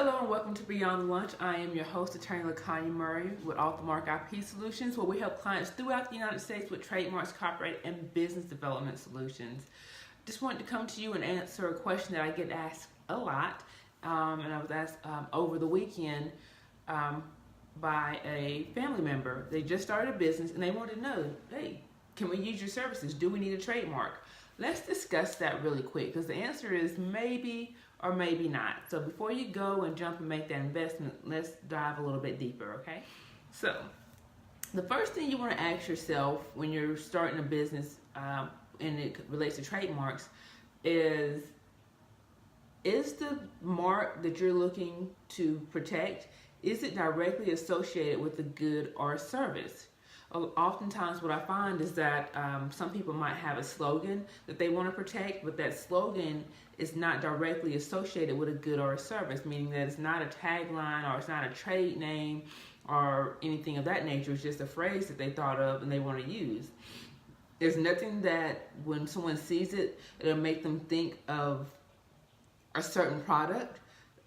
Hello and welcome to Beyond Lunch. I am your host, Attorney Montgomery with Mark IP Solutions, where we help clients throughout the United States with trademarks, copyright, and business development solutions. Just wanted to come to you and answer a question that I get asked a lot, and I was asked over the weekend by a family member. They just started a business and they wanted to know, hey, can we use your services? Do we need a trademark? Let's discuss that really quick because the answer is maybe or maybe not. So before you go and jump and make that investment, let's dive a little bit deeper, okay? So the first thing you want to ask yourself when you're starting a business and it relates to trademarks is the mark that you're looking to protect, is it directly associated with a good or a service? Oftentimes what I find is that some people might have a slogan that they want to protect, but that slogan is not directly associated with a good or a service, meaning that it's not a tagline or it's not a trade name or anything of that nature. It's just a phrase that they thought of and they want to use. There's nothing that when someone sees it, it'll make them think of a certain product.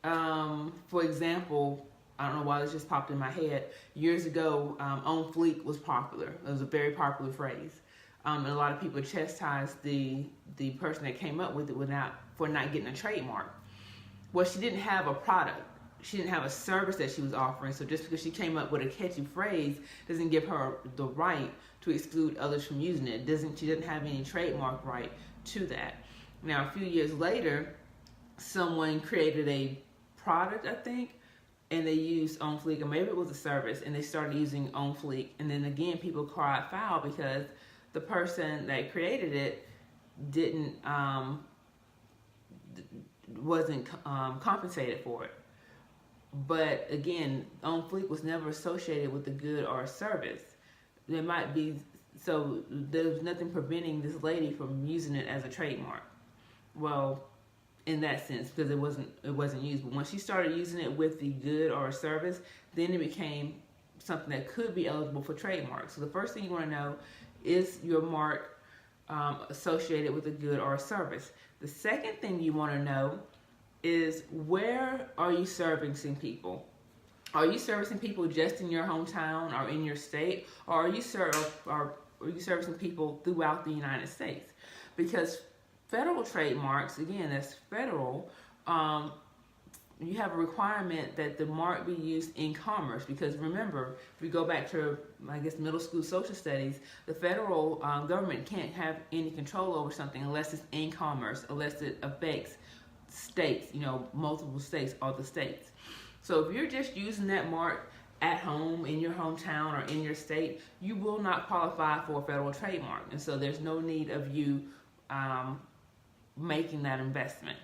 For example, I don't know why this just popped in my head. Years ago, on fleek was popular. It was a very popular phrase. And a lot of people chastised the person that came up with it for not getting a trademark. Well, she didn't have a product. She didn't have a service that she was offering. So just because she came up with a catchy phrase doesn't give her the right to exclude others from using it. She doesn't have any trademark right to that. Now, a few years later, someone created a product, I think, and they used on fleek, or maybe it was a service, and they started using on fleek. And then again, people cried foul because the person that created it wasn't compensated for it. But again, on fleek was never associated with a good or a service. There might be, so there's nothing preventing this lady from using it as a trademark. Well, in that sense, because it wasn't used. But once she started using it with the good or a service, then it became something that could be eligible for trademark. So the first thing you want to know is your mark associated with a good or a service. The second thing you want to know is, where are you servicing people? Are you servicing people just in your hometown or in your state, or are you servicing people throughout the United States? Because federal trademarks, again, that's federal, you have a requirement that the mark be used in commerce, because remember, if we go back to, I guess, middle school social studies, the federal government can't have any control over something unless it's in commerce, unless it affects states, multiple states or the states. So if you're just using that mark at home, in your hometown or in your state, you will not qualify for a federal trademark. And so there's no need of you making that investment.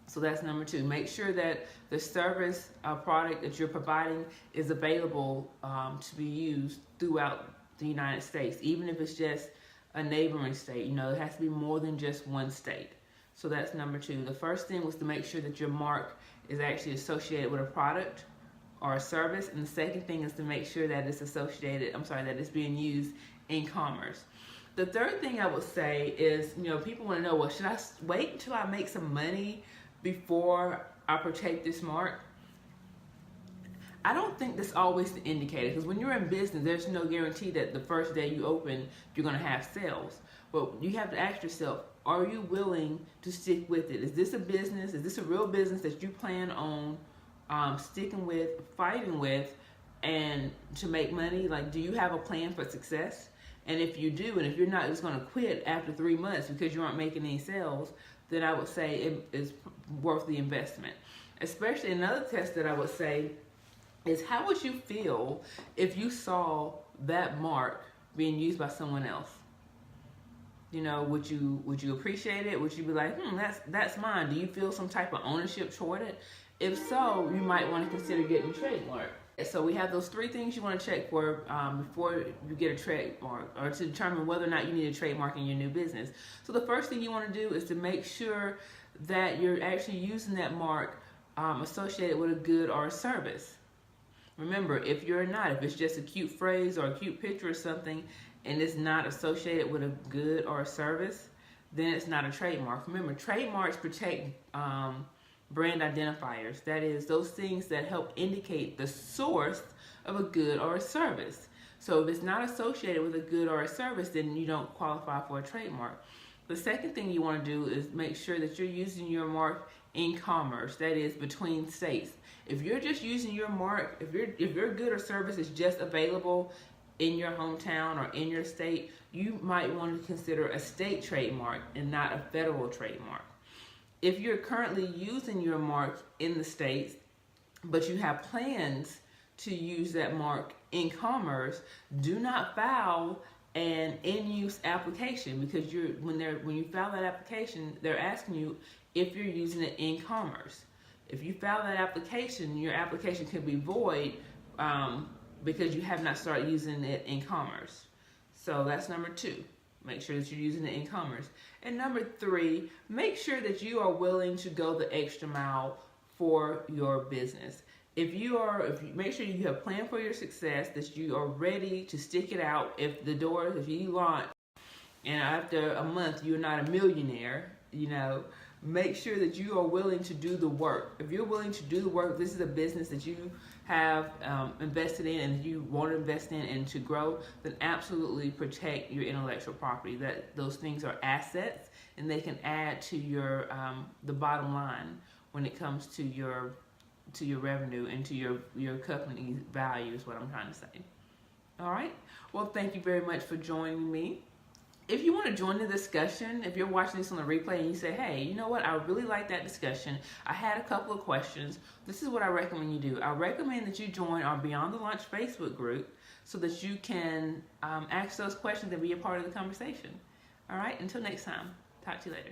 So that's number two. Make sure that the service product that you're providing is available to be used throughout the United States, even if it's just a neighboring state. It has to be more than just one state. So that's number two. The first thing was to make sure that your mark is actually associated with a product or a service, and the second thing is to make sure that it's that it's being used in commerce. The third thing I would say is, people want to know, well, should I wait until I make some money before I protect this mark? I don't think that's always the indicator, because when you're in business, there's no guarantee that the first day you open, you're going to have sales. But you have to ask yourself, are you willing to stick with it? Is this a business? Is this a real business that you plan on sticking with, fighting with, and to make money? Like, do you have a plan for success? And if you do, and if you're not just going to quit after 3 months because you aren't making any sales, then I would say it is worth the investment. Especially another test that I would say is, how would you feel if you saw that mark being used by someone else? Would you appreciate it? Would you be like, that's mine? Do you feel some type of ownership toward it? If so, you might want to consider getting a trademark. So we have those three things you want to check for before you get a trademark, or to determine whether or not you need a trademark in your new business. So the first thing you want to do is to make sure that you're actually using that mark associated with a good or a service. Remember, if it's just a cute phrase or a cute picture or something, and it's not associated with a good or a service, then it's not a trademark. Remember, trademarks protect brand identifiers. That is, those things that help indicate the source of a good or a service. So if it's not associated with a good or a service, then you don't qualify for a trademark. The second thing you want to do is make sure that you're using your mark in commerce, that is, between states. If you're just using your mark, if your good or service is just available in your hometown or in your state, you might want to consider a state trademark and not a federal trademark. If you're currently using your mark in the states, but you have plans to use that mark in commerce, do not file an in-use application, because when you file that application, they're asking you if you're using it in commerce. If you file that application, your application could be void because you have not started using it in commerce. So that's number 2. Make sure that you're using it in commerce. And number 3, make sure that you are willing to go the extra mile for your business. If you make sure you have planned for your success, that you are ready to stick it out. If you launch and after a month you're not a millionaire, make sure that you are willing to do the work. If you're willing to do the work, this is a business that you have invested in and you want to invest in and to grow, then absolutely protect your intellectual property. That those things are assets and they can add to your the bottom line when it comes to your revenue and to your company's value, is what I'm trying to say. All right. Well, thank you very much for joining me. If you want to join the discussion, if you're watching this on the replay and you say, hey, you know what, I really like that discussion, I had a couple of questions, this is what I recommend you do. I recommend that you join our Beyond the Launch Facebook group so that you can ask those questions and be a part of the conversation. All right, until next time, talk to you later.